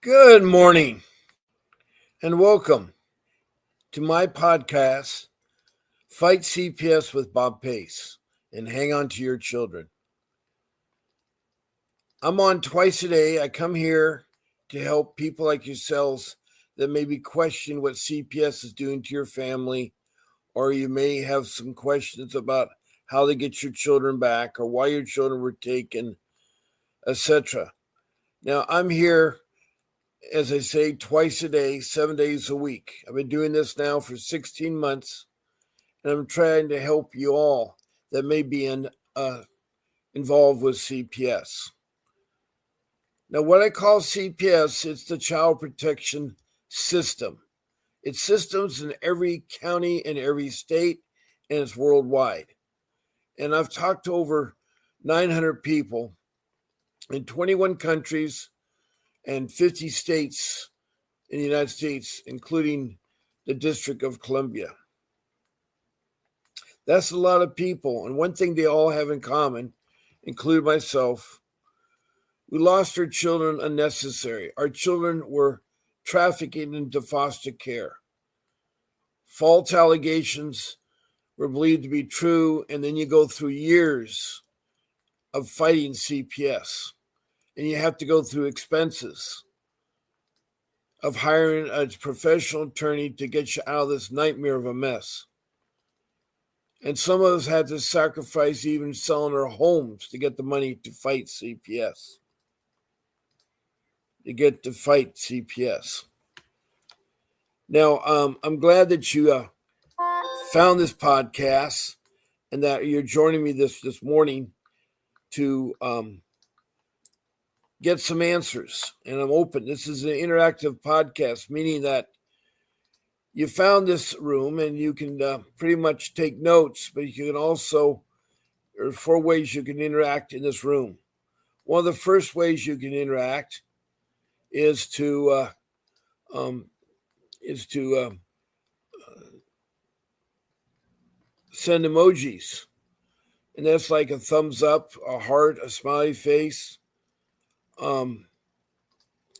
Good morning and welcome to my podcast, Fight CPS with Bob Pace and Hang On to Your Children. I'm on twice a day. I come here to help people like yourselves that maybe question what CPS is doing to your family, or you may have some questions about how to get your children back or why your children were taken, etc. Now, I'm here, as I say, twice a day, 7 days a week. I've been doing this now for 16 months, and I'm trying to help you all that may be involved with CPS. Now, what I call CPS, it's the Child Protection System. It's systems in every county and every state, and it's worldwide. And I've talked to over 900 people in 21 countries and 50 states in the United States, including the District of Columbia. That's a lot of people. And one thing they all have in common, including myself, we lost our children unnecessary. Our children were trafficked into foster care. False allegations were believed to be true, and then you go through years of fighting CPS, and you have to go through expenses of hiring a professional attorney to get you out of this nightmare of a mess. And some of us had to sacrifice even selling our homes to get the money to fight CPS. Now, I'm glad that you found this podcast and that you're joining me this morning to get some answers. And I'm open. This is an interactive podcast, meaning that you found this room and you can pretty much take notes, but you can also, there are 4 ways you can interact in this room. One of the first ways you can interact is to send emojis, and that's like a thumbs up, a heart, a smiley face.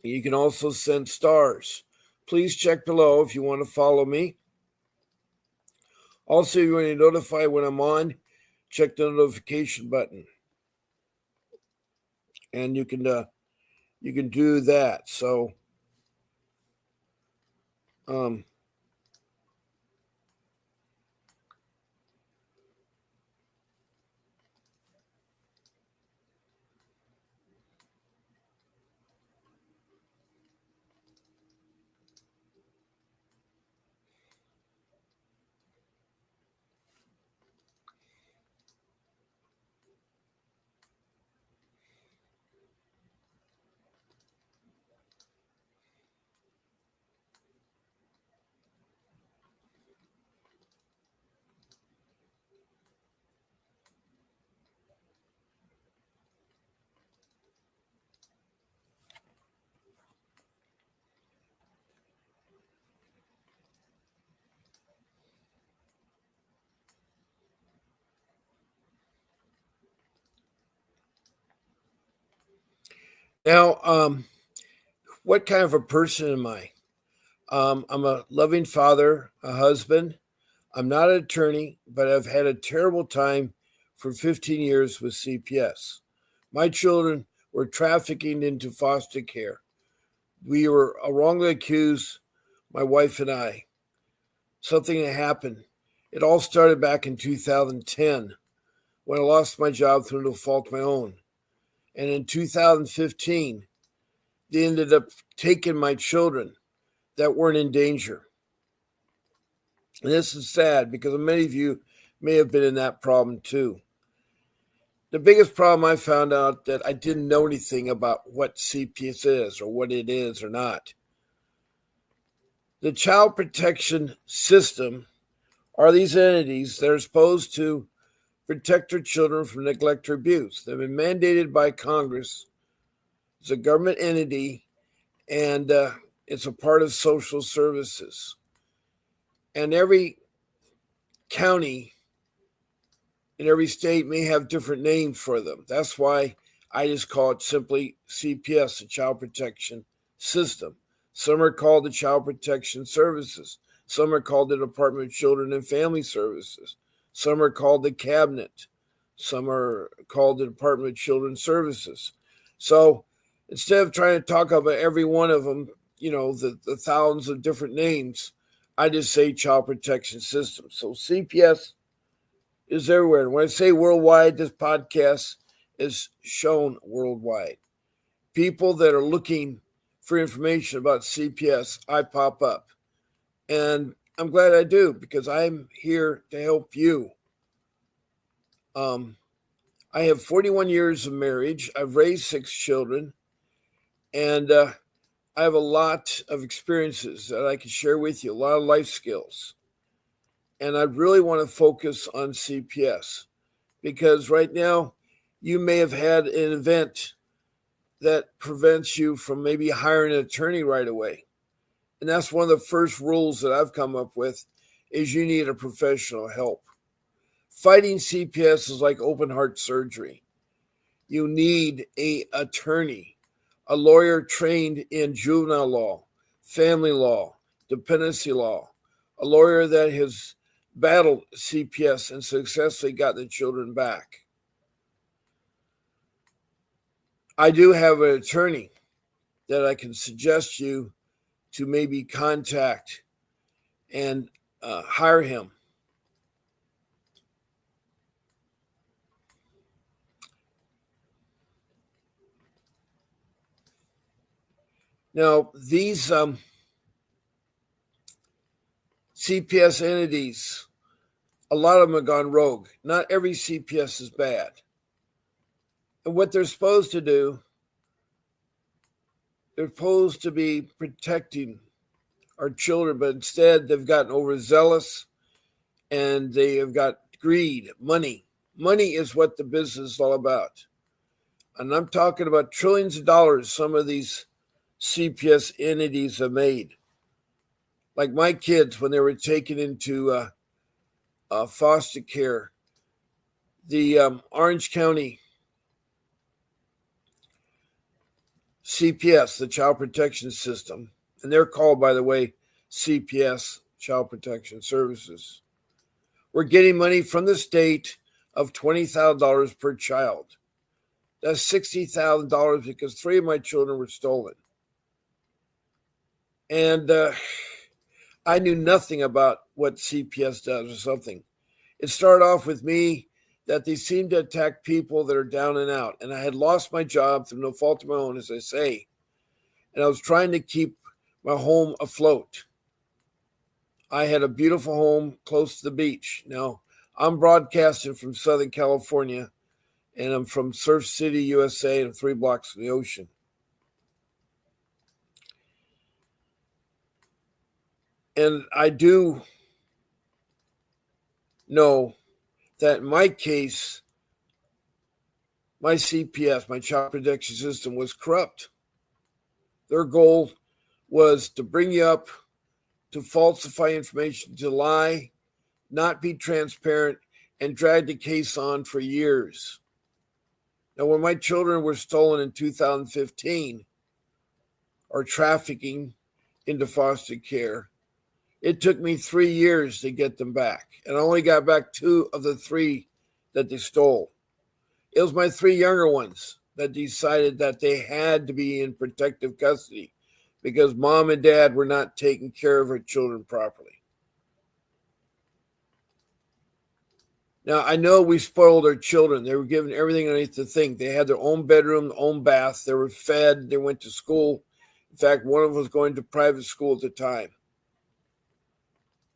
You can also send stars. Please check below if you want to follow me. Also, if you want to notify when I'm on, check the notification button, and you can do that. So, now, what kind of a person am I? I'm a loving father, a husband. I'm not an attorney, but I've had a terrible time for 15 years with CPS. My children were trafficked into foster care. We were wrongly accused, my wife and I. Something that happened. It all started back in 2010 when I lost my job through no fault of my own. And in 2015, they ended up taking my children that weren't in danger. And this is sad because many of you may have been in that problem too. The biggest problem I found out that I didn't know anything about what CPS is or what it is or not. The Child Protection System are these entities that are supposed to protect our children from neglect or abuse. They've been mandated by Congress. It's a government entity, and it's a part of social services. And every county in every state may have different names for them. That's why I just call it simply CPS, the Child Protection system. Some are called the Child Protection Services. Some are called the Department of Children and Family Services. Some are called the Cabinet. Some are called the Department of Children's Services. So instead of trying to talk about every one of them, the thousands of different names, I just say Child Protection System. So CPS is everywhere. And when I say worldwide, this podcast is shown worldwide. People that are looking for information about CPS, I pop up. And I'm glad I do, because I'm here to help you. I have 41 years of marriage. I've raised 6 children. And I have a lot of experiences that I can share with you, a lot of life skills. And I really want to focus on CPS, because right now you may have had an event that prevents you from maybe hiring an attorney right away. And that's one of the first rules that I've come up with, is you need a professional help. Fighting CPS is like open heart surgery. You need an attorney, a lawyer trained in juvenile law, family law, dependency law, a lawyer that has battled CPS and successfully got the children back. I do have an attorney that I can suggest you to maybe contact and hire him. Now, these CPS entities, a lot of them have gone rogue. Not every CPS is bad. And what they're supposed to do, they're supposed to be protecting our children, but instead they've gotten overzealous and they have got greed, money. Money is what the business is all about. And I'm talking about trillions of dollars some of these CPS entities have made. Like my kids, when they were taken into foster care, the Orange County CPS, the Child Protection System, and they're called, by the way, CPS, Child Protection Services, we're getting money from the state of $20,000 per child. That's $60,000 because 3 of my children were stolen. And I knew nothing about what CPS does or something. It started off with me that they seem to attack people that are down and out. And I had lost my job through no fault of my own, as I say. And I was trying to keep my home afloat. I had a beautiful home close to the beach. Now, I'm broadcasting from Southern California, and I'm from Surf City, USA, and 3 blocks from the ocean. And I do know that in my case, my CPS, my Child Protection System, was corrupt. Their goal was to bring you up, to falsify information, to lie, not be transparent, and drag the case on for years. Now, when my children were stolen in 2015, or trafficking into foster care, it took me 3 years to get them back. And I only got back 2 of the 3 that they stole. It was my 3 younger ones that decided that they had to be in protective custody because mom and dad were not taking care of our children properly. Now, I know we spoiled our children. They were given everything underneath the thing. They had their own bedroom, their own bath. They were fed. They went to school. In fact, one of them was going to private school at the time.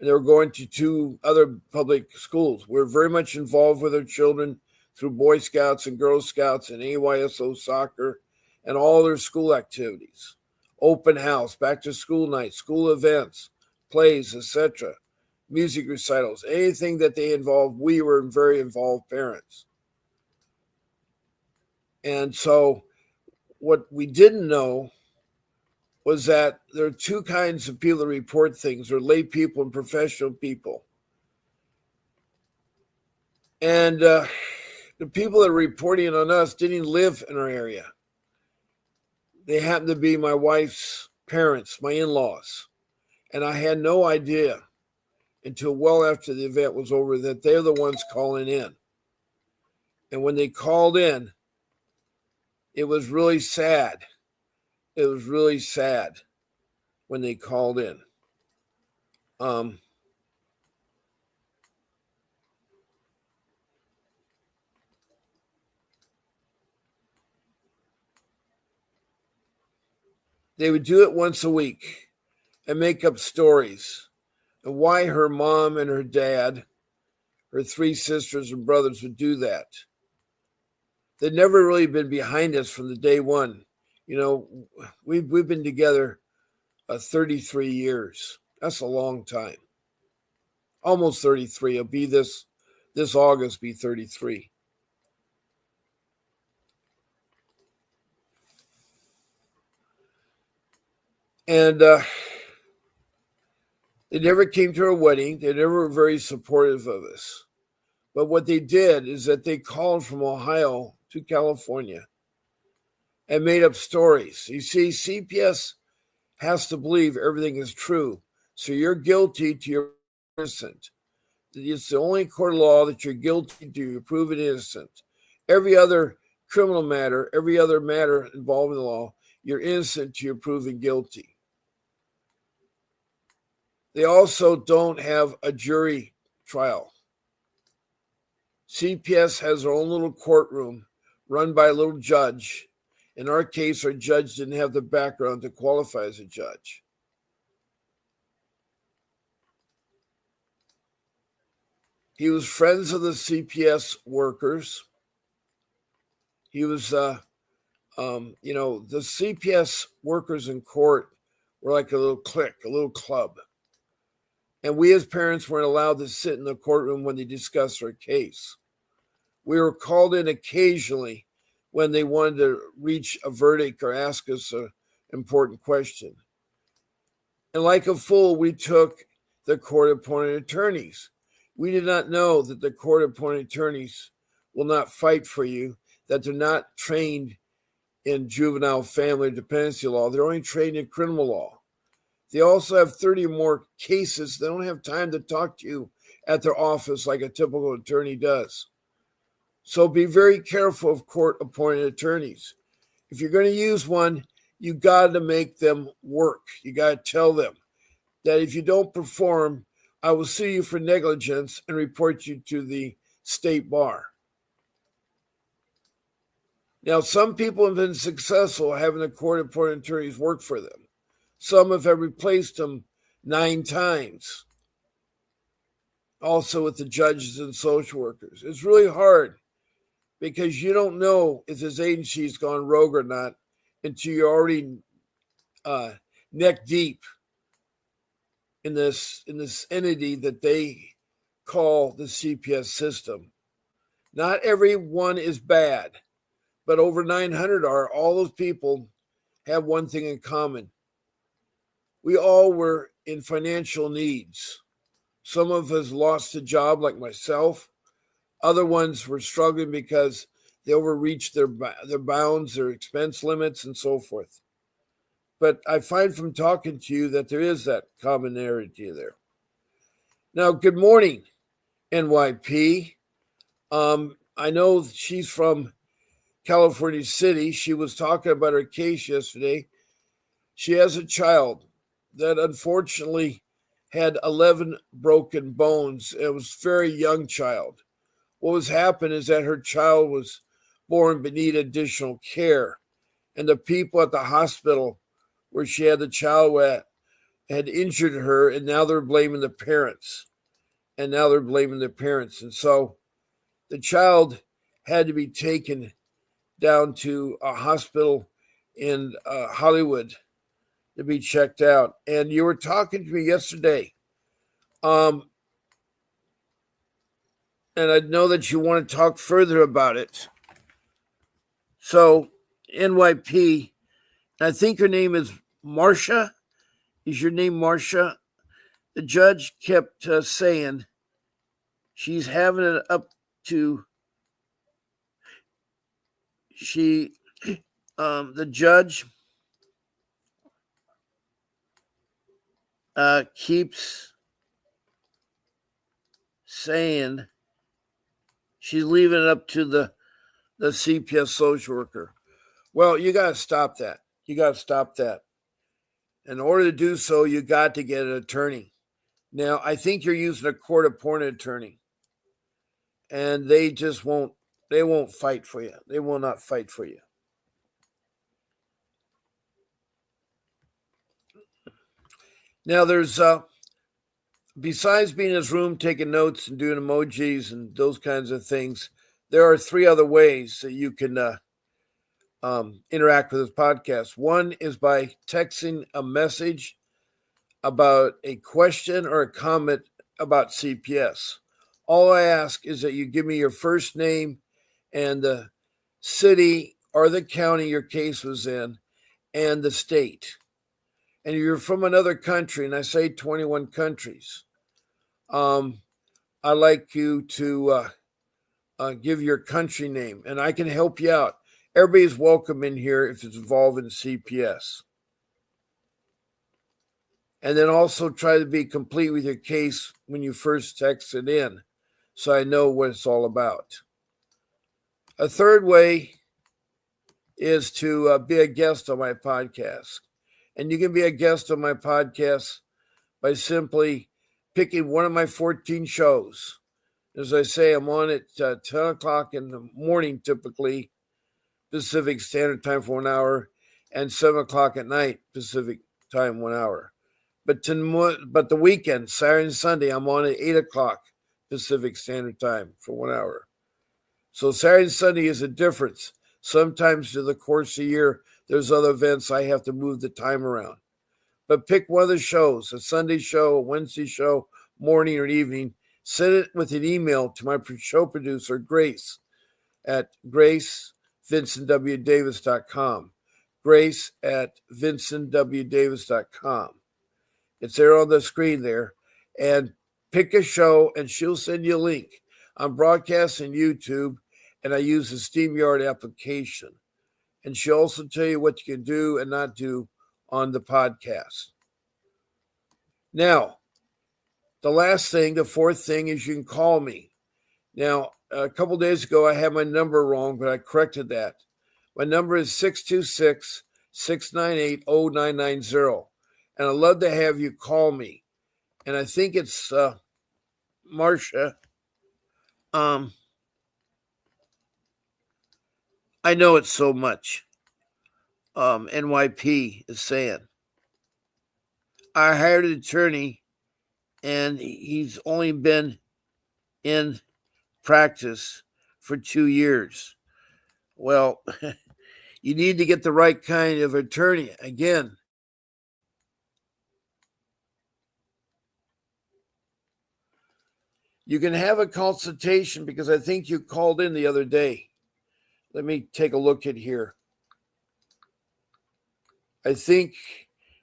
And they were going to 2 other public schools. We were very much involved with our children through Boy Scouts and Girl Scouts and AYSO soccer and all their school activities. Open house, back to school night, school events, plays, etc., music recitals, anything that they involved, we were very involved parents. And so what we didn't know was that there are 2 kinds of people that report things. There are lay people and professional people. And the people that are reporting on us didn't live in our area. They happened to be my wife's parents, my in-laws. And I had no idea until well after the event was over that they're the ones calling in. And when they called in, it was really sad. It was really sad when they called in. They would do it once a week and make up stories and why her mom and her dad, her 3 sisters and brothers would do that. They'd never really been behind us from the day one. We've been together 33 years. That's a long time. Almost 33. It'll be this August be 33. And they never came to our wedding. They never were very supportive of us. But what they did is that they called from Ohio to California and made up stories. You see, CPS has to believe everything is true. So you're guilty to you're innocent. It's the only court of law that you're guilty to, you're proven innocent. Every other criminal matter, every other matter involving the law, you're innocent to you're proven guilty. They also don't have a jury trial. CPS has their own little courtroom run by a little judge. In our case, our judge didn't have the background to qualify as a judge. He was friends of the CPS workers. He was, the CPS workers in court were like a little clique, a little club. And we as parents weren't allowed to sit in the courtroom when they discussed our case. We were called in occasionally when they wanted to reach a verdict or ask us an important question. And like a fool, we took the court-appointed attorneys. We did not know that the court-appointed attorneys will not fight for you, that they're not trained in juvenile family dependency law. They're only trained in criminal law. They also have 30 or more cases. They don't have time to talk to you at their office like a typical attorney does. So be very careful of court-appointed attorneys. If you're going to use one, you got to make them work. You got to tell them that if you don't perform, I will sue you for negligence and report you to the state bar. Now, some people have been successful having the court-appointed attorneys work for them. Some have replaced them 9 times. Also with the judges and social workers. It's really hard because you don't know if this agency's gone rogue or not until you're already neck deep in this entity that they call the CPS system. Not everyone is bad, but over 900 are. All those people have one thing in common. We all were in financial needs. Some of us lost a job like myself. Other ones were struggling because they overreached their bounds, their expense limits, and so forth. But I find from talking to you that there is that commonality there. Now, good morning, NYP. I know she's from California City. She was talking about her case yesterday. She has a child that unfortunately had 11 broken bones. It was a very young child. What was happening is that her child was born but needed additional care. And the people at the hospital where she had the child at had injured her, and now they're blaming the parents. And so the child had to be taken down to a hospital in Hollywood to be checked out. And you were talking to me yesterday. And I know that you want to talk further about it. So, NYP, I think her name is Marcia. Is your name Marcia? The judge kept saying she's having it up to, the judge keeps saying she's leaving it up to the CPS social worker. Well, you got to stop that. You got to stop that. In order to do so, you got to get an attorney. Now, I think you're using a court-appointed attorney, and they just won't. They won't fight for you. They will not fight for you. Now, there's besides being in his room taking notes and doing emojis and those kinds of things, there are 3 other ways that you can interact with this podcast. One is by texting a message about a question or a comment about CPS. All I ask is that you give me your first name and the city or the county your case was in and the state. And you're from another country, and I say 21 countries. I'd like you to give your country name, and I can help you out. Everybody's welcome in here if it's involved in CPS. And then also try to be complete with your case when you first text it in, so I know what it's all about. A third way is to be a guest on my podcast. And you can be a guest on my podcast by simply picking one of my 14 shows. As I say, I'm on at 10 o'clock in the morning, typically, Pacific Standard Time for 1 hour, and 7 o'clock at night, Pacific Time, 1 hour. But the weekend, Saturday and Sunday, I'm on at 8 o'clock Pacific Standard Time for 1 hour. So Saturday and Sunday is a difference. Sometimes through the course of the year, there's other events I have to move the time around. But pick one of the shows, a Sunday show, a Wednesday show, morning or evening. Send it with an email to my show producer, Grace, at gracevincentwdavis.com. Grace at vincentwdavis.com. It's there on the screen there. And pick a show, and she'll send you a link. I'm broadcasting YouTube, and I use the StreamYard application. And she'll also tell you what you can do and not do on the podcast. Now, the last thing, the fourth thing is you can call me. Now, a couple days ago, I had my number wrong, but I corrected that. My number is 626-698-0990. And I'd love to have you call me. And I think it's Marcia. I know it's so much. NYP is saying. I hired an attorney, and he's only been in practice for 2 years. Well, you need to get the right kind of attorney. Again, you can have a consultation because I think you called in the other day. Let me take a look at here. I think,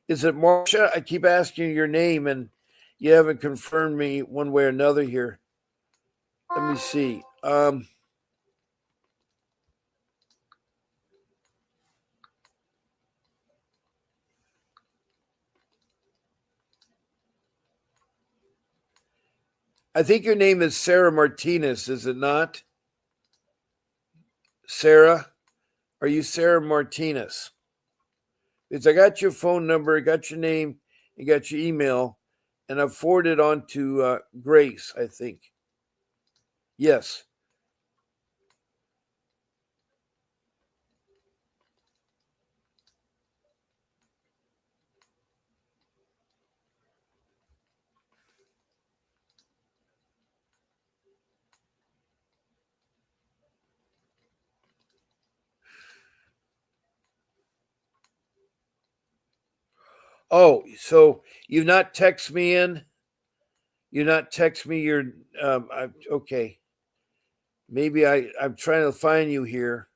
is it Marcia? I keep asking your name and you haven't confirmed me one way or another here. Let me see. I think your name is Sarah Martinez, is it not? Sarah? Are you Sarah Martinez? Because I got your phone number, I got your name, I got your email, and I forwarded on to Grace, I think. Yes. Oh, so you've not text me in? You not text me your okay. Maybe I'm trying to find you here.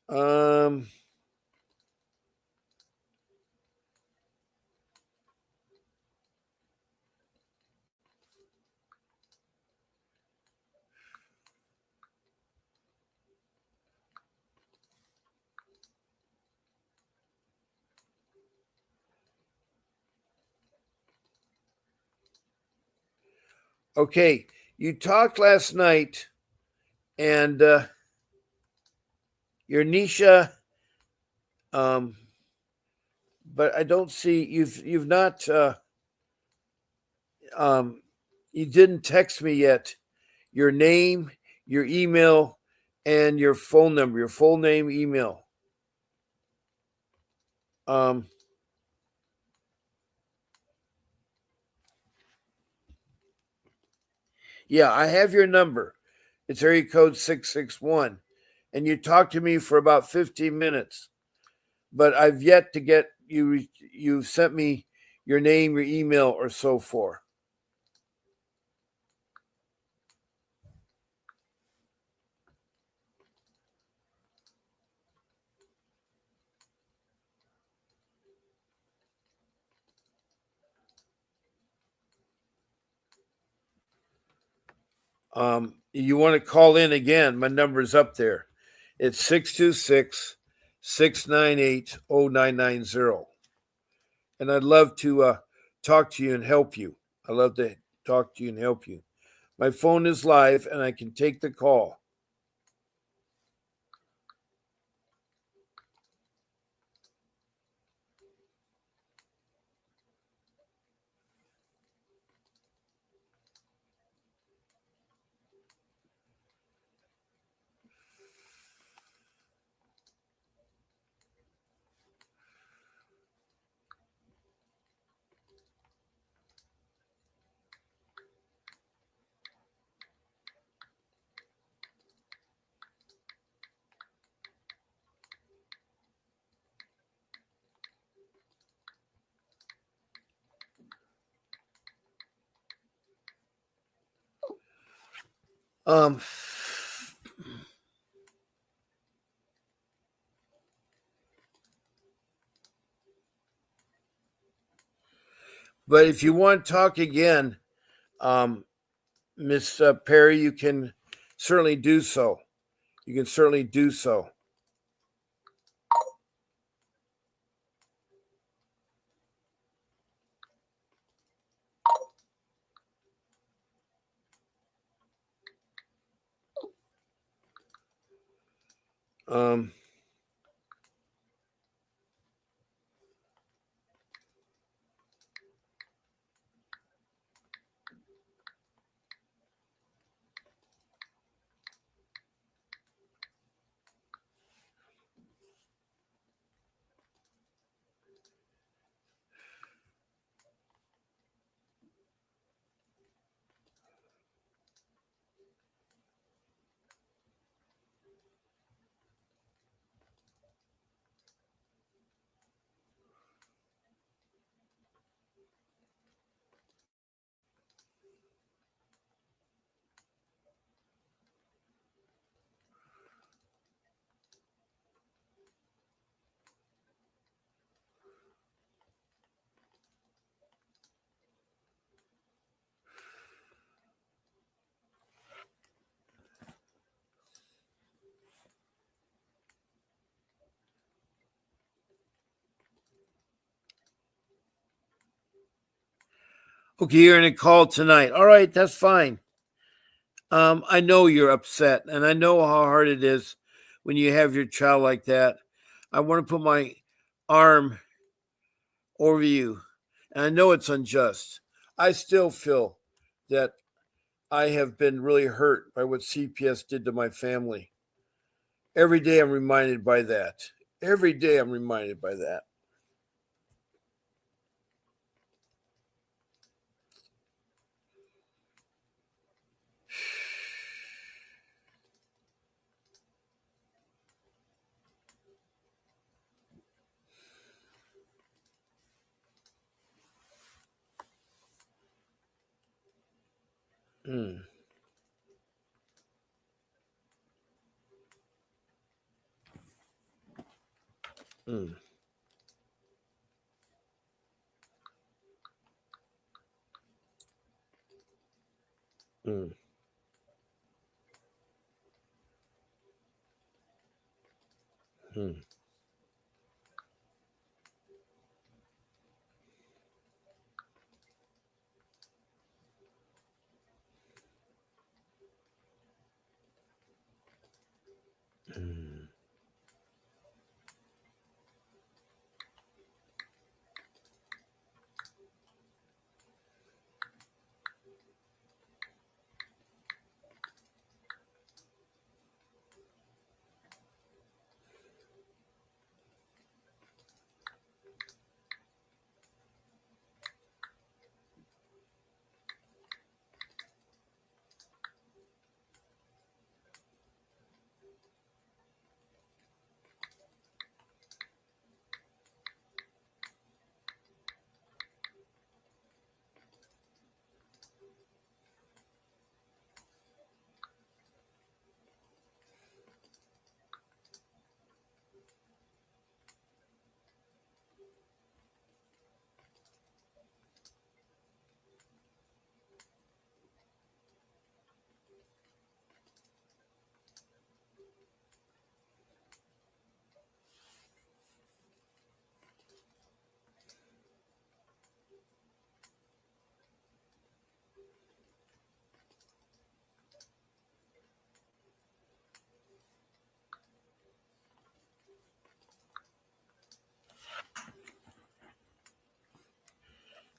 Um Okay, you talked last night, and your Nisha, um, but I don't see you've not um, you didn't text me yet. Your name, your email, and your phone number, your full name, email. Um, yeah, I have your number. It's area code 661, and you talked to me for about 15 minutes. But I've yet to get you. You sent me your name, your email, or so forth. You want to call in again? My number's up there. It's 626-698-0990. And I'd love to talk to you and help you. I love to talk to you and help you. My phone is live, and I can take the call. Um, but if you want to talk again, um, Miss Perry, you can certainly do so. You can certainly do so. Um, okay, you're in a call tonight. All right, that's fine. I know you're upset, and I know how hard it is when you have your child like that. I want to put my arm over you, and I know it's unjust. I still feel that I have been really hurt by what CPS did to my family. Every day I'm reminded by that. Every day I'm reminded by that. Mm, mm, mm, mm.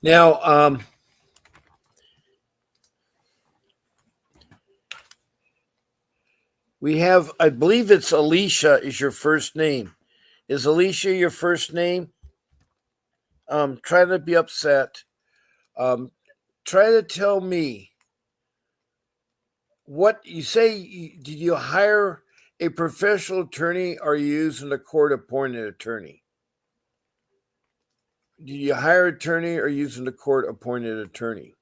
Now, we have, I believe it's Alicia is your first name. Is Alicia your first name? Try to be upset. Um, Try to tell me what you say. Did you hire a professional attorney or are you using a court appointed attorney? Did you hire an attorney or using a court appointed attorney?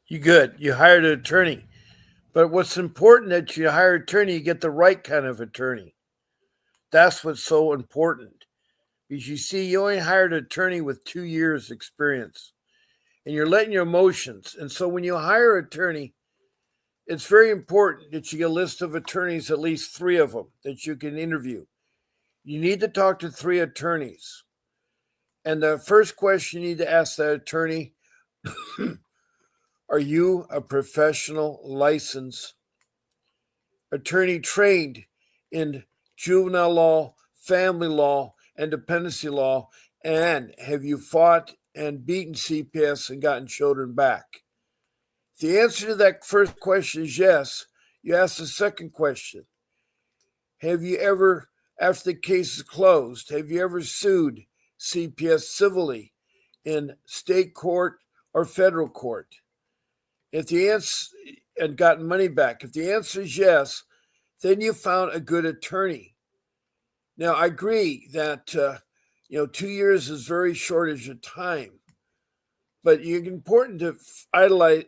You good. You hired an attorney. But what's important that you hire an attorney, you get the right kind of attorney. That's what's so important. Because you see, you only hired an attorney with 2 years experience. And you're letting your emotions. And so when you hire an attorney, it's very important that you get a list of attorneys, at least 3 of them that you can interview. You need to talk to 3 attorneys. And the first question you need to ask that attorney, are you a professional licensed attorney trained in juvenile law, family law, and dependency law? And have you fought and beaten CPS and gotten children back? If the answer to that first question is yes, you ask the second question. Have you ever, after the case is closed, have you ever sued CPS civilly in state court or federal court? If the answer and gotten money back, if the answer is yes, then you found a good attorney. Now, I agree that 2 years is very shortage of time, but it's important to idolize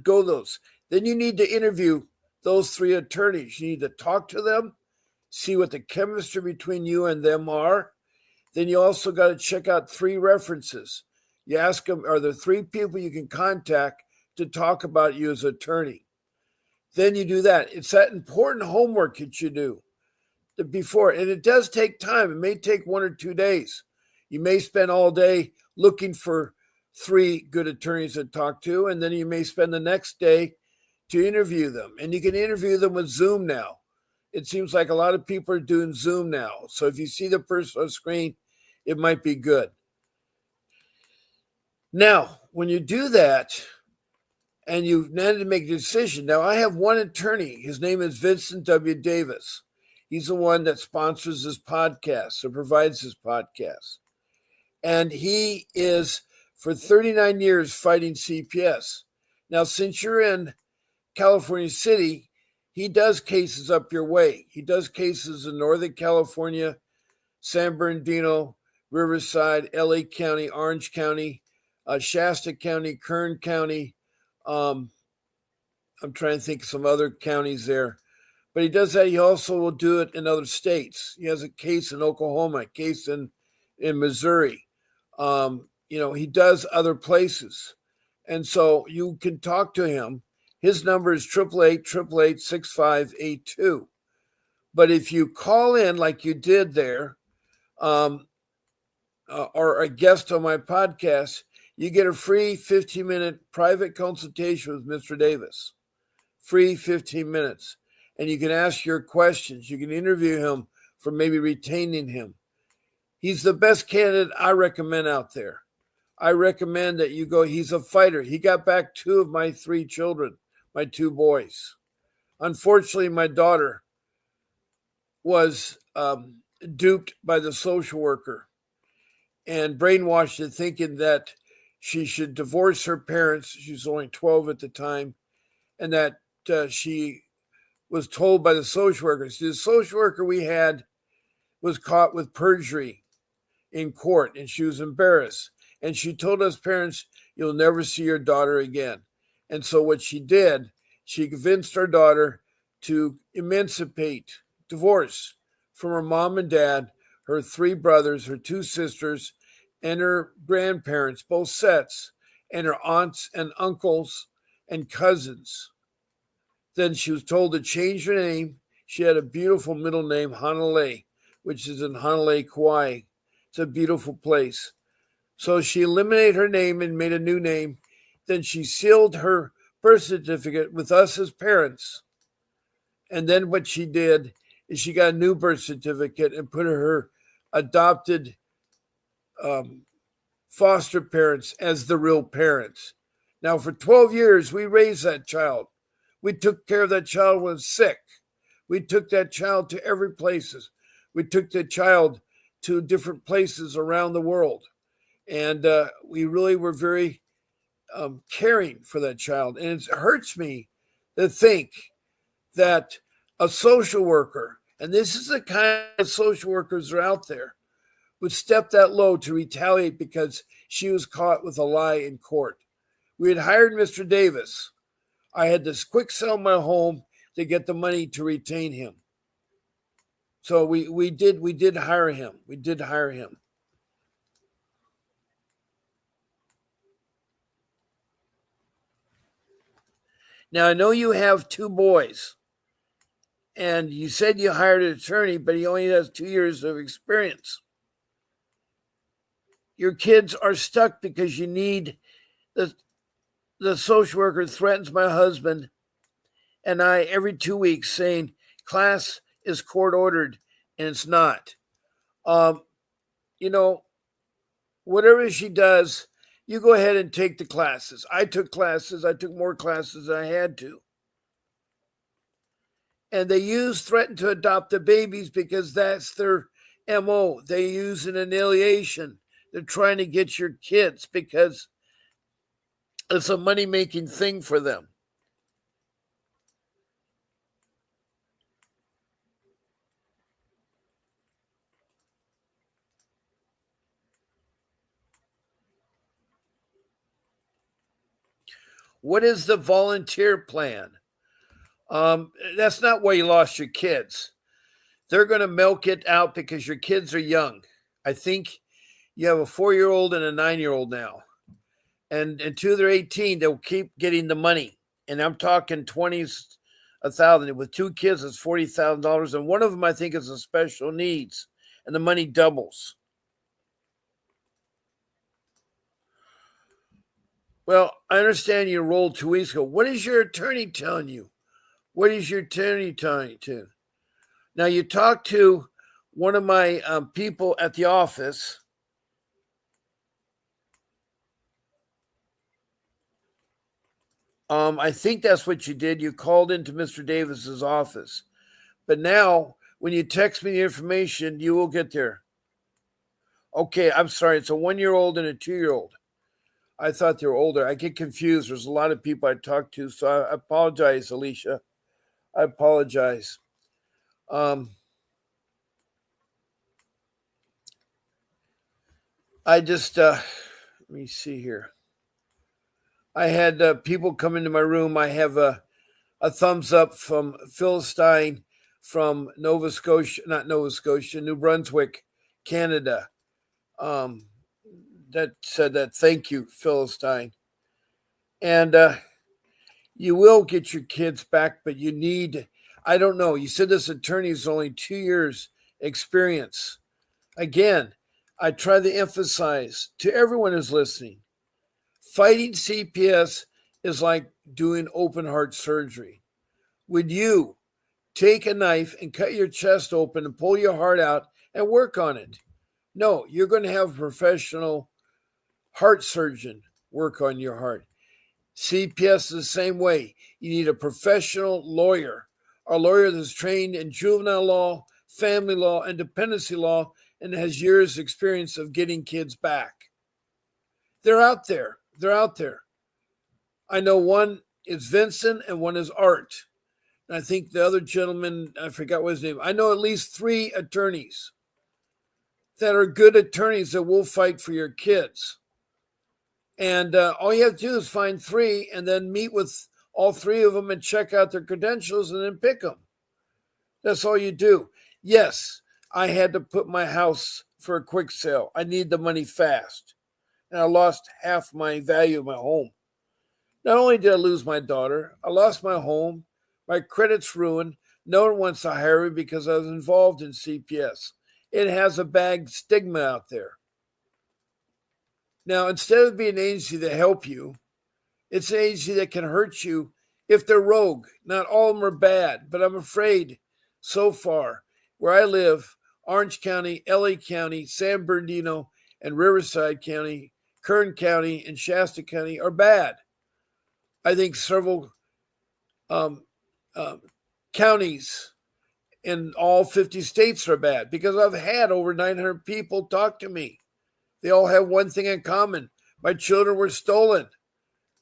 go those. Then you need to interview those 3 attorneys. You need to talk to them, see what the chemistry between you and them are. Then you also got to check out 3 references. You ask them, are there 3 people you can contact to talk about you as attorney? Then you do that. It's that important homework that you do before. And it does take time. It may take 1 or 2 days. You may spend all day looking for 3 good attorneys to talk to, and then you may spend the next day to interview them. And you can interview them with Zoom now. It seems like a lot of people are doing Zoom now. So if you see the person on screen, it might be good. Now, when you do that and you've needed to make a decision, now I have one attorney. His name is Vincent W. Davis. He's the one that sponsors this podcast or provides this podcast. And he is for 39 years fighting CPS. Now, since you're in California City, he does cases up your way. He does cases in Northern California, San Bernardino, Riverside, LA County, Orange County, Shasta County, Kern County. I'm trying to think of some other counties there. But he does that. He also will do it in other states. He has a case in Oklahoma, a case in Missouri. He does other places. And so you can talk to him. His number is 888-888-6582. But if you call in like you did there, or a guest on my podcast, you get a free 15-minute private consultation with Mr. Davis. Free 15 minutes. And you can ask your questions. You can interview him for maybe retaining him. He's the best candidate I recommend out there. I recommend that you go. He's a fighter. He got back 2 of my 3 children, my 2 boys. Unfortunately, my daughter was duped by the social worker and brainwashed into thinking that she should divorce her parents. She was only 12 at the time. And that she was told by the social worker. See, the social worker we had was caught with perjury in court, and she was embarrassed. And she told us parents, you'll never see your daughter again. And so what she did, she convinced our daughter to emancipate, divorce from her mom and dad, her 3 brothers, her 2 sisters, and her grandparents, both sets, and her aunts and uncles and cousins. Then she was told to change her name. She had a beautiful middle name, Hanalei, which is in Hanalei, Kauai. It's a beautiful place. So she eliminated her name and made a new name. Then she sealed her birth certificate with us as parents. And then what she did is she got a new birth certificate and put her adopted foster parents as the real parents. Now, for 12 years, we raised that child. We took care of that child when sick. We took that child to every places. We took that child to different places around the world. And we really were very caring for that child. And it hurts me to think that a social worker, and this is the kind of social workers that are out there, would step that low to retaliate because she was caught with a lie in court. We had hired Mr. Davis. I had to quick sell my home to get the money to retain him. So we did hire him. We did hire him. Now, I know you have 2 boys, and you said you hired an attorney, but he only has 2 years of experience. Your kids are stuck because you need the social worker threatens my husband and I every 2 weeks saying class is court ordered, and it's not. Whatever she does, you go ahead and take the classes. I took classes. I took more classes than I had to. And they threaten to adopt the babies because that's their MO. They use an annihilation. They're trying to get your kids because it's a money-making thing for them. What is the volunteer plan? That's not why you lost your kids. They're going to milk it out because your kids are young. I think you have a 4-year-old and a 9-year-old now. And until they're 18, they'll keep getting the money. And I'm talking 20s, 1,000. With 2 kids, it's $40,000. And one of them, I think, is a special needs. And the money doubles. Well, I understand you enrolled 2 weeks ago. What is your attorney telling you? What is your attorney telling you? Now, you talked to one of my people at the office. I think that's what you did. You called into Mr. Davis's office. But now, when you text me the information, you will get there. Okay, I'm sorry. It's a 1-year-old and a 2-year-old. I thought they were older. I get confused. There's a lot of people I talk to, so I apologize, Alicia. I apologize. I just let me see here. I had people come into my room. I have a thumbs up from Philistine from Nova Scotia, not Nova Scotia, New Brunswick, Canada. That said that. Thank you, Philistine. And you will get your kids back, but you need, I don't know. You said this attorney is only 2 years experience. Again, I try to emphasize to everyone who's listening, fighting CPS is like doing open heart surgery. Would you take a knife and cut your chest open and pull your heart out and work on it? No, you're going to have a professional heart surgeon work on your heart. CPS is the same way. You need a professional lawyer, a lawyer that's trained in juvenile law, family law, and dependency law, and has years' experience of getting kids back. They're out there. They're out there. I know one is Vincent and one is Art. And I think the other gentleman, I forgot what his name. I know at least 3 attorneys that are good attorneys that will fight for your kids. And all you have to do is find 3 and then meet with all 3 of them and check out their credentials and then pick them. That's all you do. Yes, I had to put my house for a quick sale. I need the money fast. And I lost half my value of my home. Not only did I lose my daughter, I lost my home. My credit's ruined. No one wants to hire me because I was involved in CPS. It has a bad stigma out there. Now, instead of being an agency that help you, it's an agency that can hurt you if they're rogue. Not all of them are bad, but I'm afraid so far where I live, Orange County, LA County, San Bernardino, and Riverside County, Kern County, and Shasta County are bad. I think several counties in all 50 states are bad because I've had over 900 people talk to me. They all have one thing in common. My children were stolen.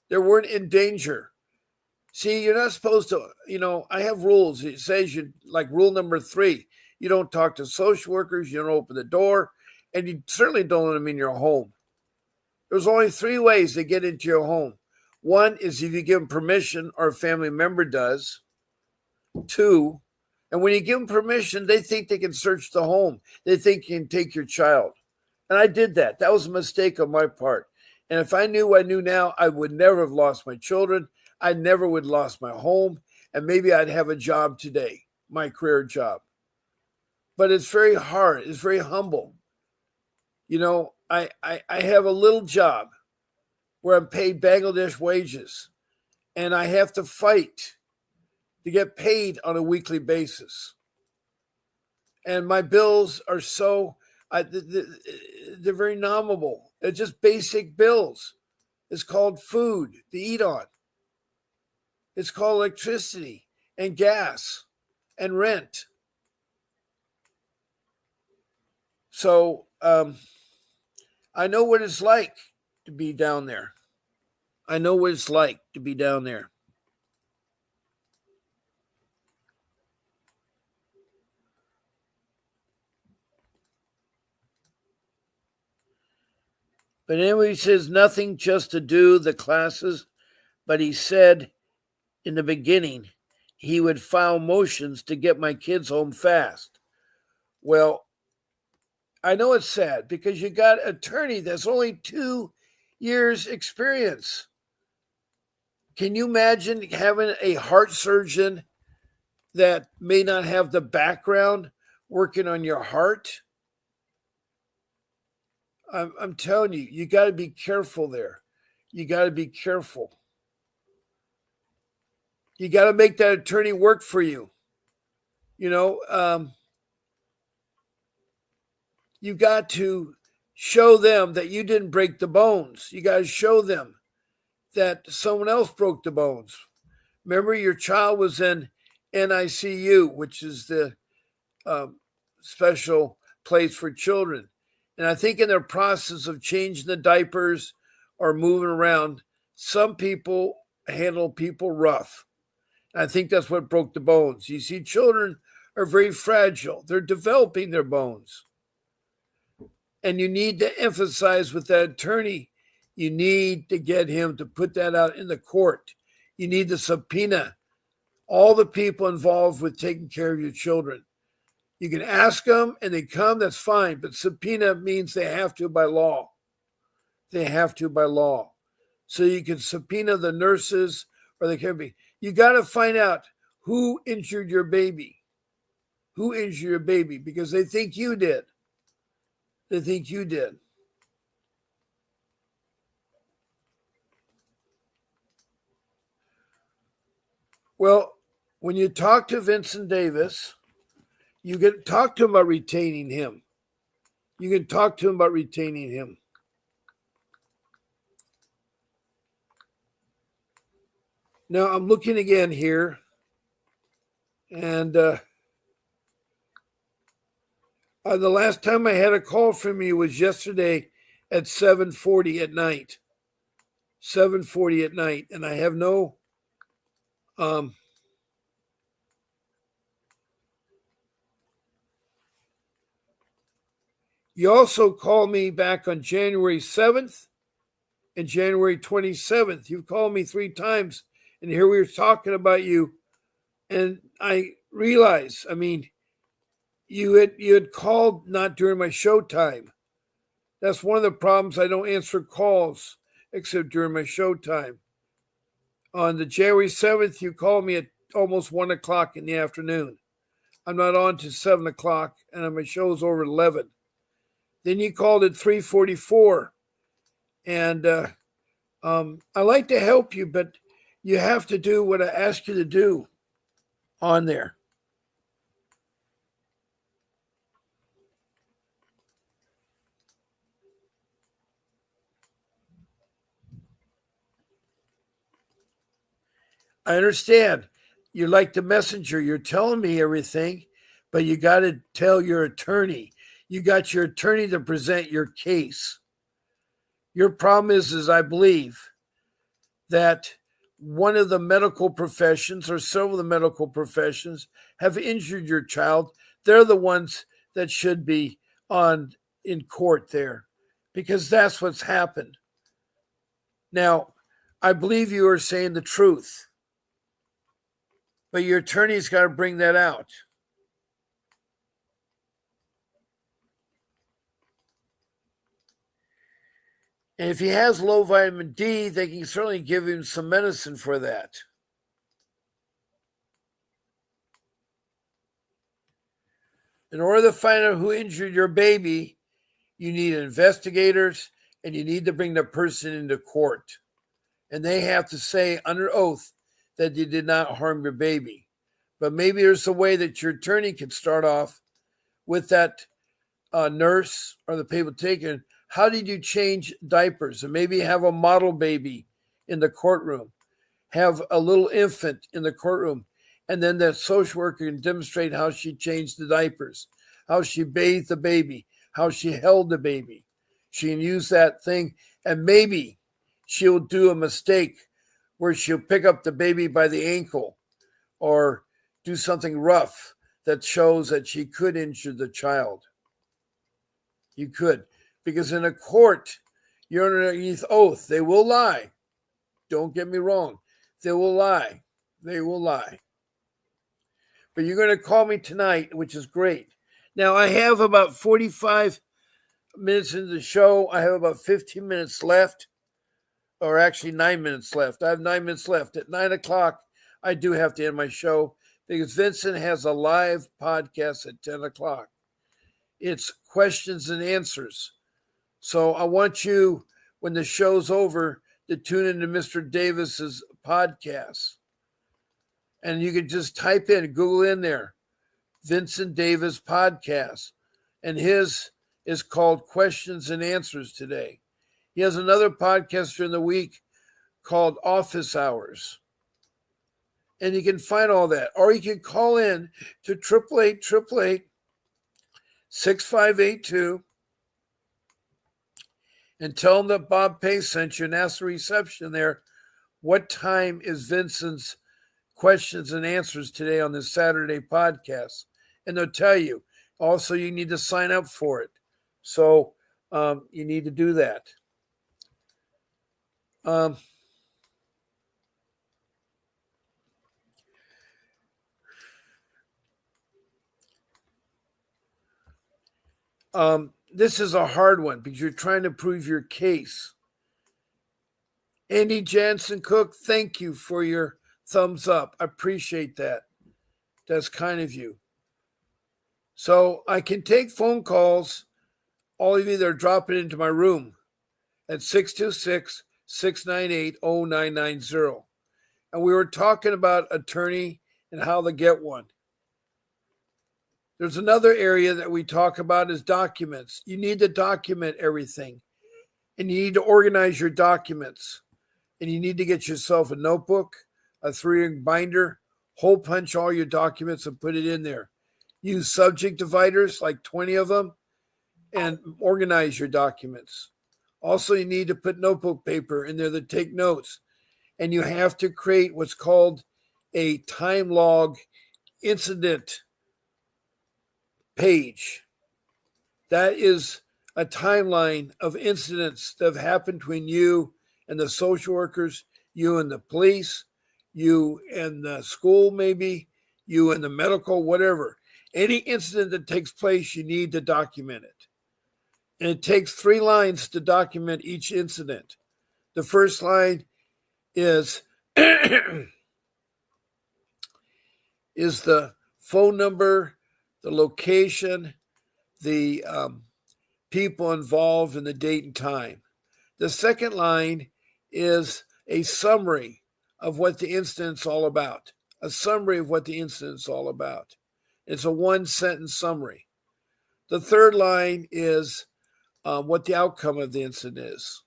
They weren't in danger. See, you're not supposed to, I have rules. It says like rule number 3, you don't talk to social workers, you don't open the door, and you certainly don't let them in your home. There's only 3 ways they get into your home. One is if you give them permission or a family member does. 2, and when you give them permission, they think they can search the home. They think you can take your child. And I did that. That was a mistake on my part. And if I knew what I knew now, I would never have lost my children. I never would have lost my home. And maybe I'd have a job today, my career job. But it's very hard. It's very humble. I have a little job where I'm paid Bangladesh wages. And I have to fight to get paid on a weekly basis. And my bills are they're very nominal. They're just basic bills. It's called food to eat on. It's called electricity and gas and rent. So I know what it's like to be down there. I know what it's like to be down there. But anyway, he says nothing just to do the classes, but he said in the beginning he would file motions to get my kids home fast. Well, I know it's sad because you got an attorney that's only 2 years experience. Can you imagine having a heart surgeon that may not have the background working on your heart? I'm telling you, you got to be careful there. You got to be careful. You got to make that attorney work for you. You got to show them that you didn't break the bones. You got to show them that someone else broke the bones. Remember, your child was in NICU, which is the special place for children. And I think in their process of changing the diapers or moving around, some people handle people rough. I think that's what broke the bones. You see, children are very fragile. They're developing their bones. And you need to emphasize with that attorney, you need to get him to put that out in the court. You need to subpoena all the people involved with taking care of your children. You can ask them and they come, that's fine. But subpoena means they have to by law. They have to by law. So you can subpoena the nurses or the caregivers. You got to find out who injured your baby. Who injured your baby? Because they think you did. They think you did. Well, when you talk to Vincent Davis, you can talk to him about retaining him. You can talk to him about retaining him. Now, I'm looking again here, and the last time I had a call from you was yesterday at 7:40 at night. 7:40 at night, and I have no you also called me back on January 7th and January 27th. You've called me 3 times, and here we were talking about you, and I realized, you had called not during my show time. That's one of the problems. I don't answer calls except during my show time. On the January 7th, you called me at almost 1 o'clock in the afternoon. I'm not on to 7 o'clock, and my show's over 11. Then you called at 3:44, and I like to help you, but you have to do what I ask you to do on there. I understand. You're like the messenger. You're telling me everything, but you got to tell your attorney. You got your attorney to present your case. Your problem is I believe that one of the medical professions or several of the medical professions have injured your child. They're the ones that should be in court there because that's what's happened. Now, I believe you are saying the truth, but your attorney's got to bring that out. And if he has low vitamin D, they can certainly give him some medicine for that. In order to find out who injured your baby, you need investigators and you need to bring the person into court. And they have to say under oath that you did not harm your baby. But maybe there's a way that your attorney can start off with that nurse or the people taking. How did you change diapers? And maybe have a model baby in the courtroom. Have a little infant in the courtroom. And then that social worker can demonstrate how she changed the diapers, how she bathed the baby, how she held the baby. She can use that thing. And maybe she'll do a mistake where she'll pick up the baby by the ankle or do something rough that shows that she could injure the child. You could. Because in a court, you're underneath oath. They will lie. Don't get me wrong. They will lie. They will lie. But you're going to call me tonight, which is great. Now, I have about 45 minutes into the show. I have about 15 minutes left, or actually 9 minutes left. I have 9 minutes left. At 9 o'clock, I do have to end my show because Vincent has a live podcast at 10 o'clock. It's questions and answers. So I want you, when the show's over, to tune into Mr. Davis's podcast. And you can just type in, Google in there, Vincent Davis podcast. And his is called Questions and Answers Today. He has another podcast during the week called office hours. And you can find all that. Or you can call in to 888-6582 and tell them that Bob Pace sent you and ask the reception there, what time is Vincent's questions and answers today on this Saturday podcast? And they'll tell you. Also, you need to sign up for it. So you need to do that. This is a hard one because you're trying to prove your case. Andy Jansen Cook, thank you for your thumbs up. I appreciate that. That's kind of you. So I can take phone calls. All of you that are dropping into my room at 626-698-0990. And we were talking about attorney and how to get one. There's another area that we talk about is documents. You need to document everything. And you need to organize your documents. And you need to get yourself a notebook, a 3-ring binder, hole punch all your documents and put it in there. Use subject dividers, like 20 of them, and organize your documents. Also, you need to put notebook paper in there to take notes. And you have to create what's called a time log incident page. That is a timeline of incidents that have happened between you and the social workers, you and the police, you and the school, maybe, you and the medical, whatever. Any incident that takes place, you need to document it. And it takes 3 lines to document each incident. The first line is is the phone number, the location, the people involved, and the date and time. The second line is a summary of what the incident's all about. A summary of what the incident's all about. It's a 1-sentence summary. The third line is what the outcome of the incident is.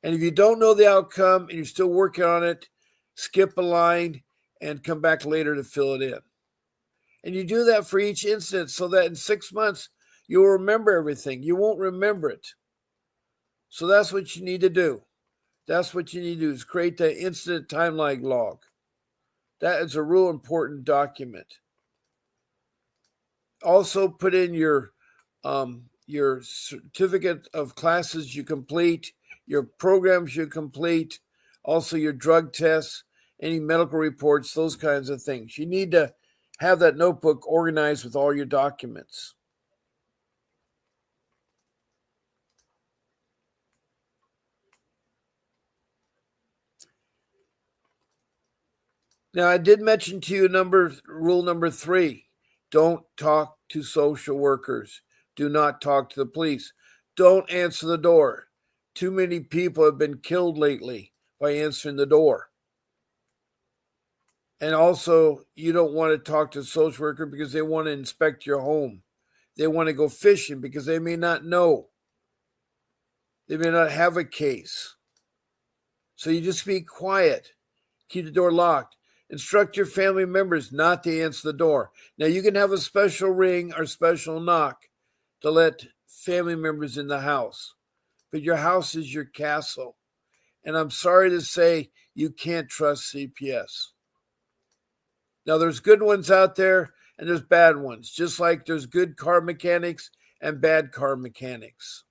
And if you don't know the outcome and you're still working on it, skip a line and come back later to fill it in. And you do that for each incident so that in 6 months, you'll remember everything. You won't remember it. So that's what you need to do. That's what you need to do is create that incident timeline log. That is a real important document. Also put in your certificate of classes you complete, your programs you complete, also your drug tests, any medical reports, those kinds of things. You need to have that notebook organized with all your documents. Now, I did mention to you rule number 3. Don't talk to social workers. Do not talk to the police. Don't answer the door. Too many people have been killed lately by answering the door. And also, you don't want to talk to a social worker because they want to inspect your home. They want to go fishing because they may not know. They may not have a case. So you just be quiet. Keep the door locked. Instruct your family members not to answer the door. Now, you can have a special ring or special knock to let family members in the house. But your house is your castle. And I'm sorry to say you can't trust CPS. Now, there's good ones out there and there's bad ones, just like there's good car mechanics and bad car mechanics.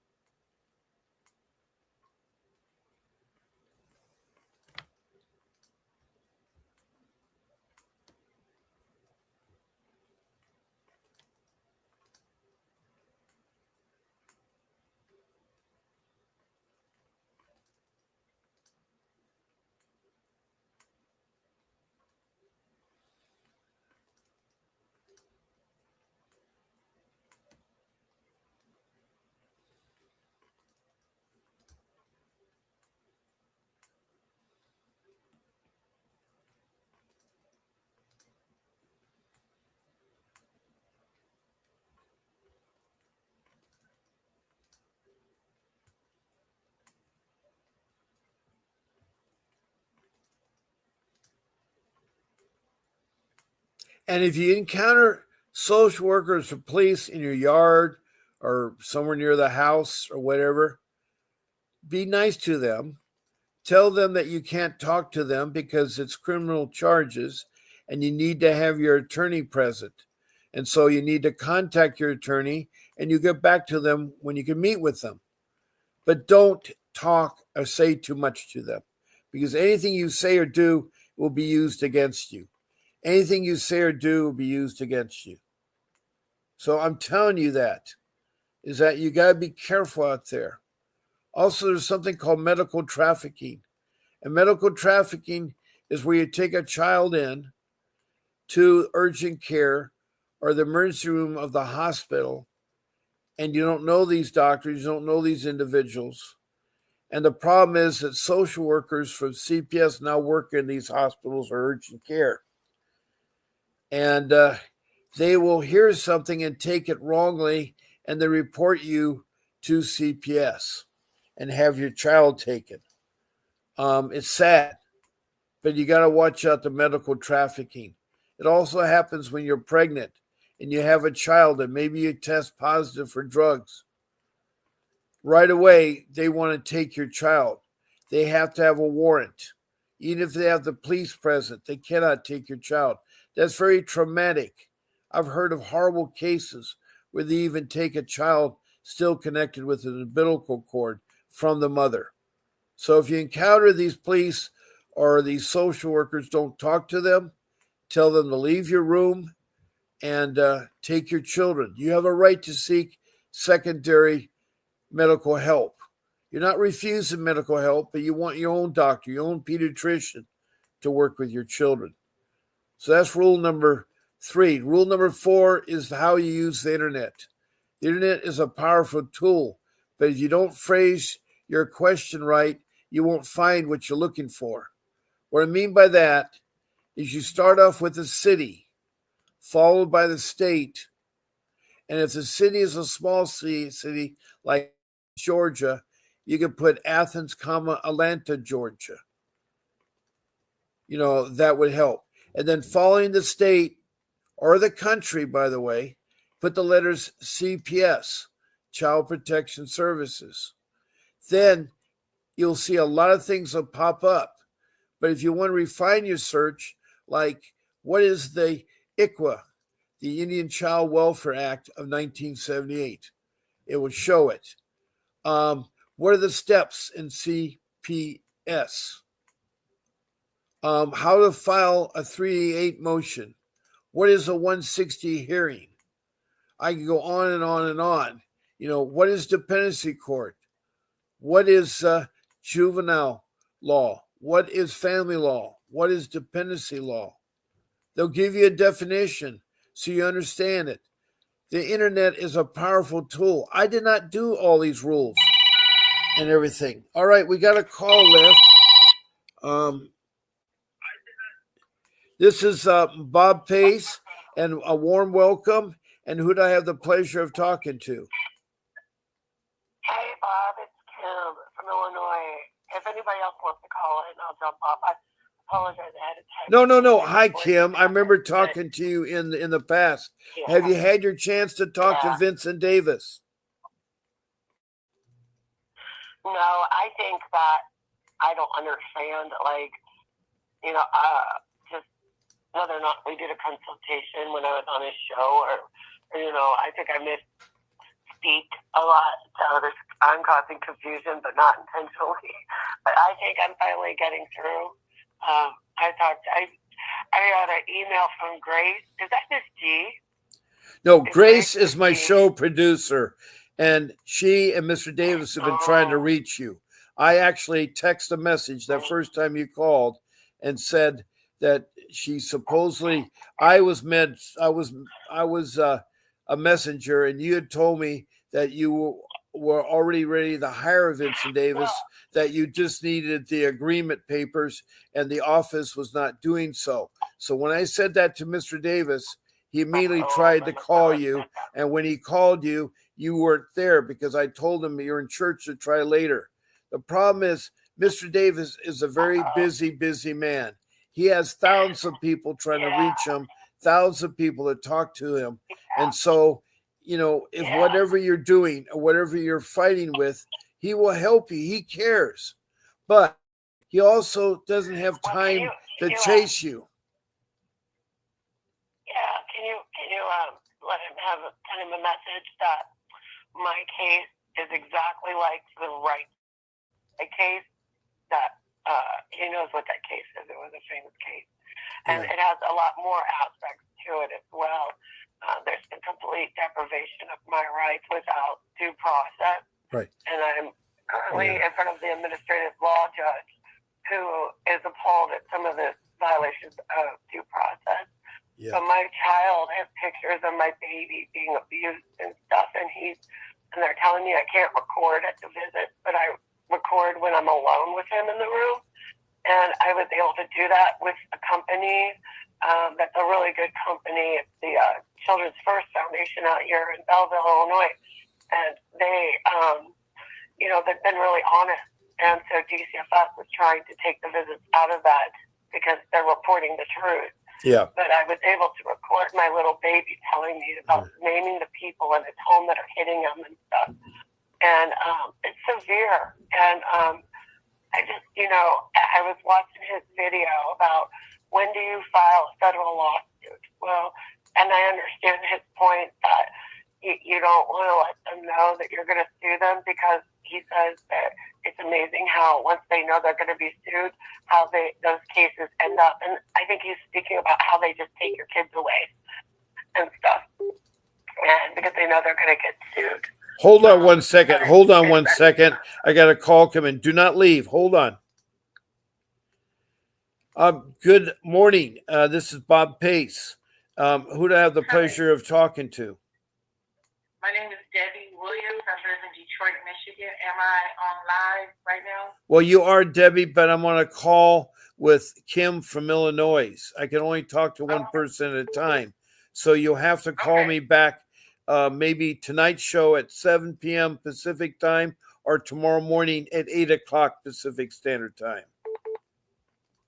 And if you encounter social workers or police in your yard or somewhere near the house or whatever, be nice to them. Tell them that you can't talk to them because it's criminal charges and you need to have your attorney present. And so you need to contact your attorney and you get back to them when you can meet with them. But don't talk or say too much to them because anything you say or do will be used against you. Anything you say or do will be used against you. So I'm telling you that is that you got to be careful out there. Also, there's something called medical trafficking. And medical trafficking is where you take a child in to urgent care or the emergency room of the hospital, and you don't know these doctors, you don't know these individuals. And the problem is that social workers from CPS now work in these hospitals or urgent care. And they will hear something and take it wrongly, and they report you to CPS and have your child taken. It's sad, but you got to watch out the medical trafficking. It also happens when you're pregnant and you have a child and maybe you test positive for drugs. Right away, they want to take your child. They have to have a warrant. Even if they have the police present, they cannot take your child. That's very traumatic. I've heard of horrible cases where they even take a child still connected with an umbilical cord from the mother. So if you encounter these police or these social workers, don't talk to them. Tell them to leave your room and take your children. You have a right to seek secondary medical help. You're not refusing medical help, but you want your own doctor, your own pediatrician to work with your children. So that's rule number 3. Rule number 4 is how you use the internet. The internet is a powerful tool, but if you don't phrase your question right, you won't find what you're looking for. What I mean by that is you start off with a city, followed by the state. And if the city is a small city like Georgia, you can put Athens, Atlanta, Georgia. That would help. And then following the state or the country, by the way, put the letters CPS, Child Protection Services. Then you'll see a lot of things will pop up. But if you want to refine your search, like what is the ICWA, the Indian Child Welfare Act of 1978, it will show it. What are the steps in CPS? How to file a 388 motion. What is a 160 hearing? I can go on and on and on. What is dependency court? What is juvenile law? What is family law? What is dependency law? They'll give you a definition so you understand it. The internet is a powerful tool. I did not do all these rules and everything. All right, we got a call left. This is Bob Pace, and a warm welcome. And who do I have the pleasure of talking to? Hey, Bob, it's Kim from Illinois. If anybody else wants to call in, I'll jump off. I apologize ahead of time. No. Hi, Kim. I remember talking to you in the past. Yeah. Have you had your chance to talk to Vincent Davis? No, I think that I don't understand, just whether or not we did a consultation when I was on his show, or I think I misspeak a lot, so I'm causing confusion, but not intentionally. But I think I'm finally getting through. I got an email from Grace. Is that Miss G? No, Grace is my show producer, and she and Mr. Davis have been trying to reach you. I actually texted a message that first time you called and said that she supposedly I was a messenger, and you had told me that you were already ready to hire Vincent Davis, that you just needed the agreement papers and the office was not doing so. So when I said that to Mr. Davis, he immediately tried to call you. And when he called you, you weren't there because I told him you're in church to try later. The problem is Mr. Davis is a very busy man. He has thousands of people trying to reach him thousands of people that talk to him. And so, if whatever you're doing or whatever you're fighting with, he will help you. He cares. But he also doesn't have time to chase you. Yeah, can you let him have kind of a message that my case is exactly like a case that he knows what that case is. It was a famous case, and it has a lot more aspects to it as well. There's been complete deprivation of my rights without due process, right? And I'm currently in front of the administrative law judge, who is appalled at some of the violations of due process. Yeah. But my child has pictures of my baby being abused and stuff, and they're telling me I can't record at the visit, but I record when I'm alone with him in the room. And I was able to do that with a company that's a really good company. It's the Children's First Foundation out here in Belleville, Illinois. And they, they've been really honest. And so DCFS was trying to take the visits out of that because they're reporting the truth. Yeah. But I was able to record my little baby telling me about naming the people in his home that are hitting him and stuff. And it's severe. And I just, I was watching his video about when do you file a federal lawsuit? Well, and I understand his point that you don't want to let them know that you're going to sue them, because he says that it's amazing how once they know they're going to be sued, how those cases end up. And I think he's speaking about how they just take your kids away and stuff, and because they know they're going to get sued. Hold on 1 second. Hold on 1 second. I got a call coming. Do not leave. Hold on. Good morning. This is Bob Pace. Who do I have the pleasure of talking to? My name is Debbie Williams. I live in Detroit, Michigan. Am I on live right now? Well, you are, Debbie, but I'm on a call with Kim from Illinois. I can only talk to one person at a time. So you'll have to call me back maybe tonight's show at 7 p.m. Pacific time, or tomorrow morning at 8 o'clock Pacific Standard Time.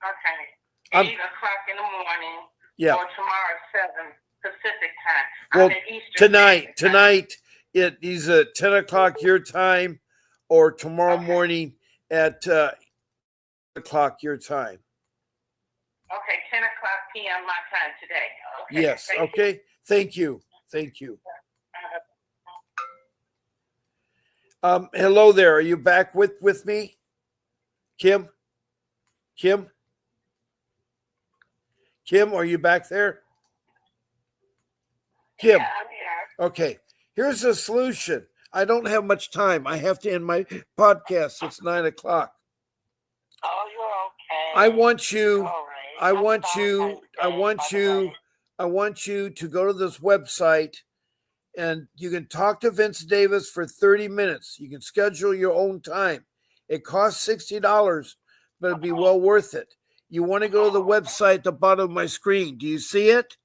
Okay. 8 o'clock in the morning. Yeah. Or tomorrow at 7 Pacific time. Well, I'm in Eastern tonight it is at 10 o'clock your time, or tomorrow morning at 8 o'clock your time. Okay, 10 o'clock p.m. my time today. Okay. Yes. Okay. Thank you. Thank you. Hello there. Are you back with me? Kim? Kim, are you back there? Kim. Yeah, I'm here. Okay. Here's a solution. I don't have much time. I have to end my podcast. It's 9 o'clock. Oh, you're okay. I want you to go to this website, and you can talk to Vince Davis for 30 minutes. You can schedule your own time. It costs $60, but it'd be well worth it. You want to go to the website at the bottom of my screen. Do you see it?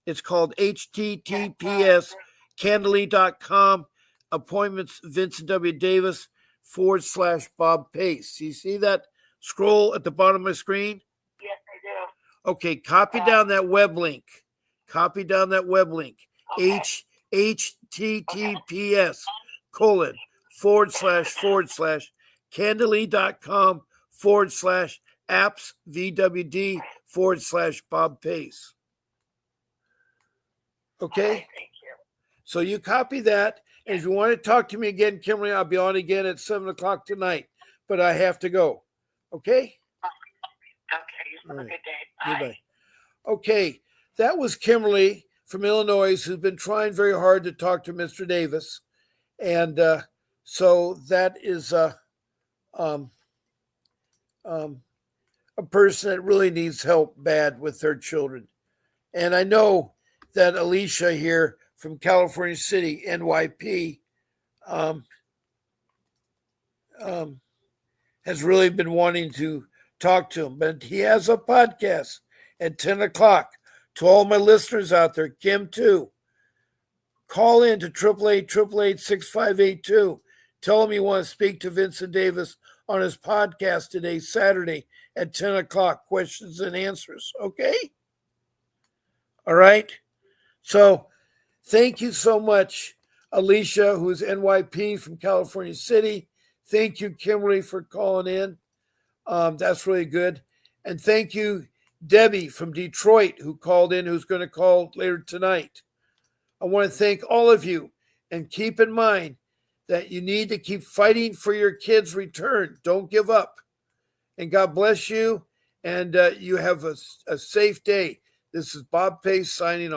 It's called https candly.com appointments Vincent W. Davis /Bob Pace. You see that scroll at the bottom of my screen? Yes, I do. Okay, copy down that web link. Okay. https candly.com /apps VWD /Bob Pace. Okay? Thank you. So you copy that. And if you want to talk to me again, Kimberly, I'll be on again at 7 o'clock tonight. But I have to go. Okay? Okay. You have a good day. Bye. Goodbye. Okay. That was Kimberly from Illinois, who's been trying very hard to talk to Mr. Davis. And so that is a person that really needs help bad with their children. And I know that Alicia here from California City, NYP, has really been wanting to talk to him. But he has a podcast at 10 o'clock. To all my listeners out there, Kim too, call in to 888-888-6582. Tell him you want to speak to Vincent Davis on his podcast today, Saturday at 10 o'clock, questions and answers. Okay? All right. So thank you so much, Alicia, who's NYP from California City. Thank you, Kimberly, for calling in. That's really good. And thank you, Debbie from Detroit, who called in, who's going to call later tonight. I want to thank all of you, and keep in mind that you need to keep fighting for your kids' return. Don't give up. And God bless you, and you have a safe day. This is Bob Pace signing off.